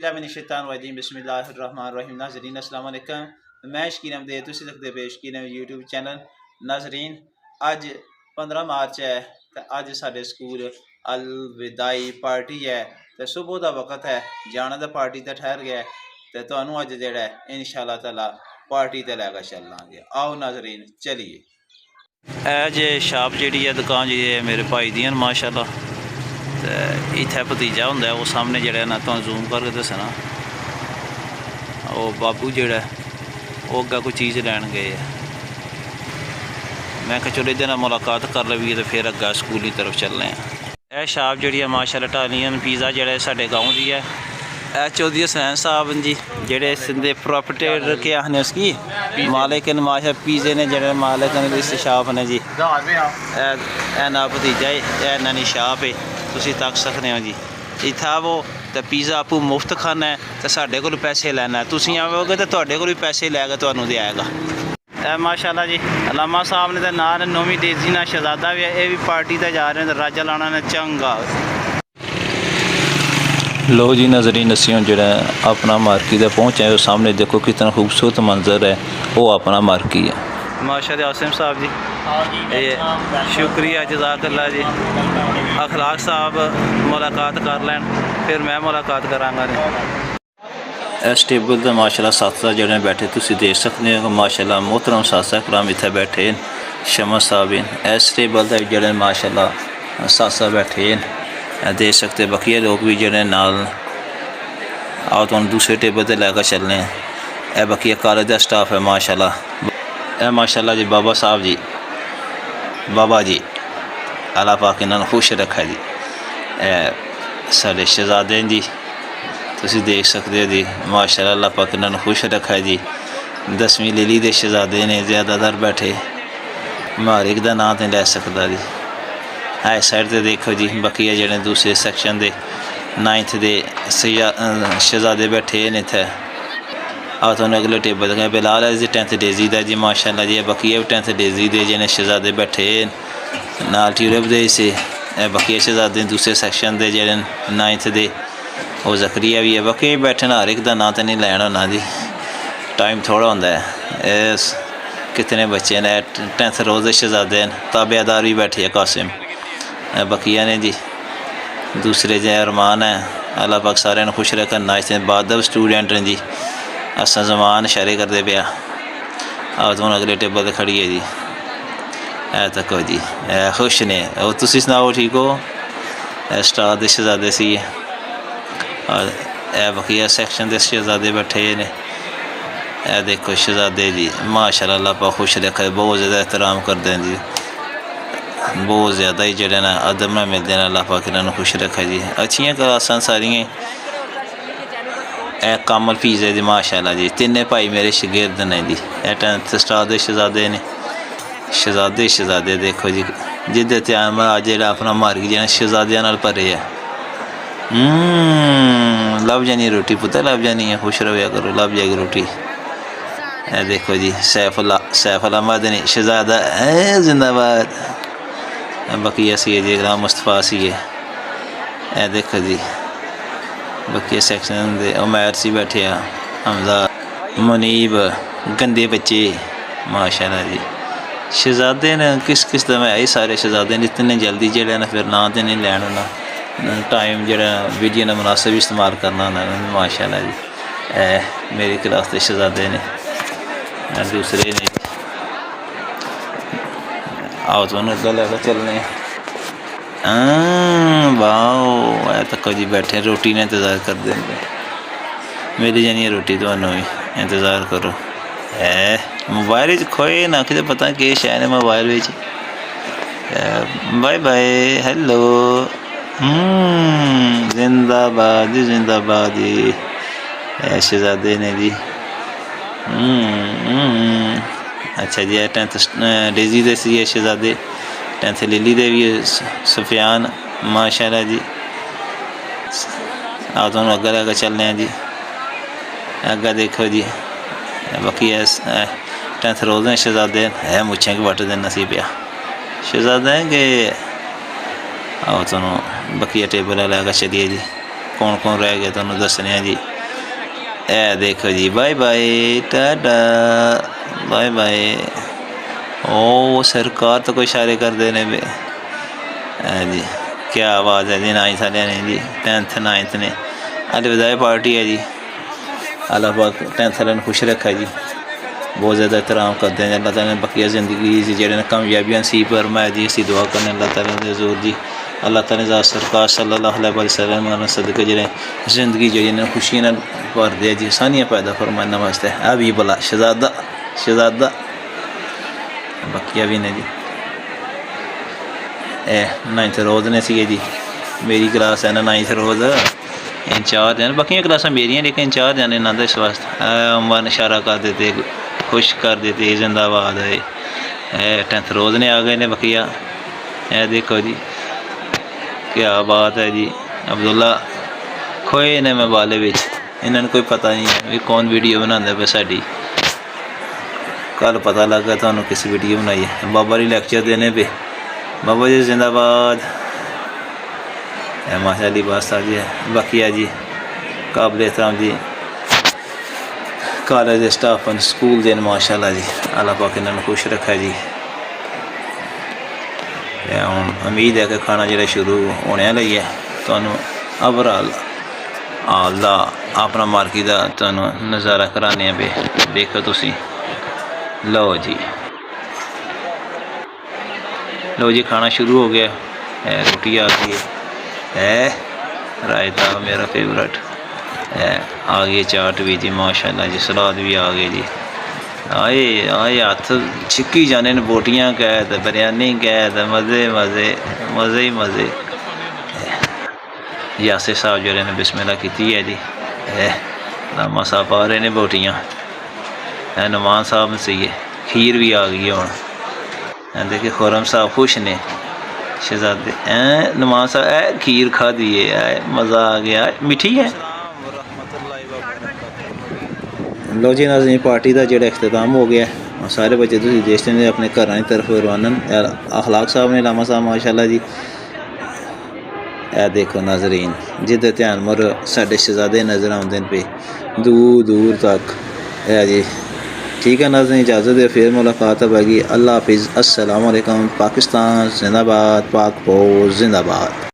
बिस्मिल्लाहिर्रहमानिर्रहीम। नाज़रीन अस्सलाम वालेकुम। मैं शकील अहमद, तुसीं देखदे पे शकील अहमद यूट्यूब चैनल। नाज़रीन अज 15 मार्च है तो अज साडे स्कूल अलविदाई पार्टी है तो सुबह का वक्त है, जाने का पार्टी तो ठहर गया तो तुहानू अज जिहड़ा इंशाअल्लाह ताला पार्टी ते लैके चलांगे। आओ नाज़रीन चलिए। जे शाप जी है दुकान जी है मेरे भाई दी माशाअल्लाह। तो इत्थे भतीजा होंदा है वो सामने जड़ा ना तुहानू जूम करके दसना। वो बाबू जड़ा वो अग्गे कोई चीज़ लैन गए है। मैं कहा चलो इहदे नाल मुलाकात कर लवीए तो फिर अग्गे स्कूल की तरफ चलने। यह शाप जी है माशाअल्लाह इटालियन पिज़्ज़ा जड़ा साडे गाँव की है। चौधरी हुसैन साहब जी जेडे सिंधे प्रोपरेटर के आखने उसकी मालिक माशा पिज़्ज़े ने जड़े मालिक ने इस शाप ने जी। ना भतीजा है इन्होंने शाप है, तुसीं तक सकते हो जी। इत्थे आवो तो पिज़्ज़ा आपू मुफ्त खाना है तो साढ़े को पैसे लेना है। तुसीं आवोगे तो तुहाडे कोल भी पैसे लैके तुहानू देगा। माशाअल्लाह जी अलामा साहब ने तो नाल नौवीं डेजी ना शहजादा भी है, ये भी पार्टी ते जा रहे हैं। राजा लाना ने चंगा लो जी। नाज़रीन असीं हुण जिहड़ा अपना मार्की ते पहुँचे हो, सामने देखो कितना खूबसूरत मंजर है, वो अपना मार्की है। माशाअल्लाह आसिम साहब जी ये शुक्रिया जज़ाकल्लाह जी। अखलाक साहब मुलाकात कर लैन फिर मैं मुलाकात करांगा। इस टेबल पर माशाअल्लाह साथी जड़े बैठे तुसीं देख सकते हो माशाअल्लाह मोहतरम सासा कराम इत्थे बैठे हैं। शमा साहब इस टेबल पर जड़े माशाअल्लाह सासा बैठे हैं देख सकते। बकिया लोग भी जड़े नाल आओ तुहानू दूसरे टेबल पर लैके चलने। यह बकिया कॉलेज का स्टाफ है माशाअल्लाह। यह माशाअल्लाह जी बाबा साहब जी बाबा जी अल्लाह पाक इन्होंने खुश रखा जी। साढ़े शहजादे जी तुसीं देख सकते हो जी माशाअल्लाह अल्लाह पाक इन्होंने खुश रखा जी। 10वीं लिली के शहजादे ने ज़्यादातर बैठे, हर एक का नाम तो लै सकता जी। है साइड ते देखो जी बकिया जड़े दूसरे सैक्शन के 9th के शहजादे बैठे ने इत्थे। आओ तुहानू अगले टेबल का बिलाल है जी 10th डेजी का जी माशाअल्लाह जी। बकिया भी 10th डेजी के जिन्हें शहजादे बैठे नाल ट्यूरप दे से बकिया शहजादे दूसरे सैक्शन के जेह्ड़े 9th के वो जकरिया भी है। बकिया बैठे हर एक का नाम तो नहीं लैना होना जी, टाइम थोड़ा होंदा है। कितने बच्चे ने 10th रोज़ के शहजादे ताबेदार भी बैठे है कासिम। बकिया ने जी दूसरे जो अरमान है अल्लाह पाक सारे खुश रखन। नाइस बादब स्टूडेंट ने जी असा जमान इशारे करते पिया। आओ तुम अगले टेबल पर खड़ी है जी। है तको जी खुश ने और तुसीं सनाओ ठीक हो। स्टार के शहजादे सी और बकिया सैक्शन के शहजादे बैठे ने। देखो शहजादे जी माशाअल्लाह अल्लाह पाक खुश रखे, बहुत ज़्यादा एहतराम करते हैं जी, बहुत ज़्यादा ही जड़े ना अदब ना मिलते हैं। अल्लाह पाक इन्होंने खुश रखा जी। अच्छियाँ क्लासां सारियां कामल फीस है जी माशाअल्लाह जी। तिन्ने भाई मेरे शगिर्द ने जी। 10th स्टार के शहजादे ने शहजादे देखो जी जिदे त्याम अज जो अपना मार्ग जो शहजादियां नाल भरे है। लभ जानी रोटी पुत्तर लभ जानी है, खुश रहा करो लभ जाएगी रोटी। देखो जी सैफुल अहमद ने शहजादा जिंदाबाद। बकिया सी है जी गुलाम मुस्तफा सी है। देखो जी बकिया सैक्शन दे उमैर सी बैठे हैं, हमजा मुनीब गंदे बच्चे माशाअल्लाह जी। शहजादे ने किस तरह है सारे शहजादे ने इतने जल्दी जड़े ना फिर ना तो नहीं लैन होना, टाइम जड़ा वीडियो ने मुनासिब इस्तेमाल करना होना माशाअल्लाह जी। मेरी क्लास के शहजादे ने दूसरे ने। आओ तो लैके चलने। वाओ तक जी बैठे रोटी ने इंतज़ार कर देंगे। मिल जानी है रोटी तो भी इंतज़ार करो। मोबाइल खोए ना कि पता कि शायद मोबाइल बाय बाय हेलो जिंदाबाद जी जिंदाबाद जी। शहजादे ने जी। अच्छा जी 10th डेजी दे सी शहजादे, 10th लिली दे भी सुफियान माशाअल्लाह जी। आओ तुम अग्गे लैके चलने जी। अग्गे देखो जी बाकी 10th रोज़ ने शहजादे है मुच्छें के वट देना सी पिया शहजादे के। आओ तुम बकिया टेबल लैके चलिए जी। कौन कौन रह गया तुहानूं दस्सने जी। ए देखो जी, bye bye tata, bye bye. ओ सरकार तो कोई इशारे करते ने बे जी। क्या आवाज़ है जी, 9th वाले ने जी, 10th 9th ने अलवदाई पार्टी है जी। अल्लाह पाक 10th वाले खुश रखा जी, बहुत ज़्यादा एहतराम करते हैं। अल्लाह ताला ने बकिया ज़िंदगी जेह्ड़े कामयाबियां नसीब फरमाए जी। असीं दुआ करने अल्लाह ताला दे हज़ूर जी, अल्लाह ताला ने सरकार सल्लल्लाहु अलैहि वसल्लम सदके जेह्ड़े ज़िंदगी जेह्ड़ी खुशियां नाल भर दे जी, आसानियां पैदा फरमाने वास्ते। अभी भला शहजादा शहजादा बकिया भी ने जी। ए 9th रोज़ ने सी जी, मेरी क्लास है ना 9th रोज़। इंचार्ज हैं, बाकी क्लासा मेरियां, लेकिन इंचार्ज हैं ना इस वास्ते। मन इशारा कर देते, खुश कर देते, जिंदाबाद है। 10th रोज़ ने आ गए ने बकिया। ए देखो जी, क्या बात है जी। अब्दुल्ला खोए ने मोबाइल विच, इन्होंने कोई पता नहीं है भी कौन वीडियो बनाता पे साड़ी। कल पता लगा थानू किस वीडियो बनाई है। बाबा जी लैक्चर देने पे, बाबा जी जिंदाबाद। माशा लिबास साहब जी बकिया जी, काबिल एहतराम जी, कॉलेज के स्टाफ स्कूल के माशाल्लाह जी। अल्लाह पाक इन्होंने खुश रखा जी। हूँ उम्मीद है कि खाना जो शुरू होने वाला ही है। तो ओवरऑल आला अपना मार्केट का तो नज़ारा कराने पे देखो तुसी। लो जी, लो जी, खाना शुरू हो गया है। रोटी आ गई है, रायता मेरा फेवरेट है, आ गई चाट भी जी माशाल्लाह जी, सलाद भी आ गए जी। आए आए हथ छिक्की जाने बोटियाँ कैद, बिरयानी कैद, मज़े मज़े मज़े ही मज़े। यासिर साहब जो ने बिस्मिल्लाह की है जी। लामा साहब आ रहे ने बोटियाँ। नुमान साहब सही है, खीर भी आ गई है हूँ। देखिए खुरम साहब खुश ने, शहजादे नुमान साहब खीर खा दी है, मज़ा आ गया। मिठी है। लो जी नाज़रीन, पार्टी का जो अख्ताम हो गया। और सारे बच्चे तुम देखते हैं अपने घर की तरफ रवानन। अखलाक साहब ने, लामा साहब माशाल्लाह जी। देखो नाज़रीन, जिधर ध्यान मोर साढ़े शहजादे नज़र आते पे दूर दूर तक है जी। ठीक है नाज़रीन, इजाज़त है, फिर मुलाकात होगी। अल्लाह हाफिज़, अस्सलाम वालेकुम। पाकिस्तान जिंदाबाद, पाक फौज जिंदाबाद।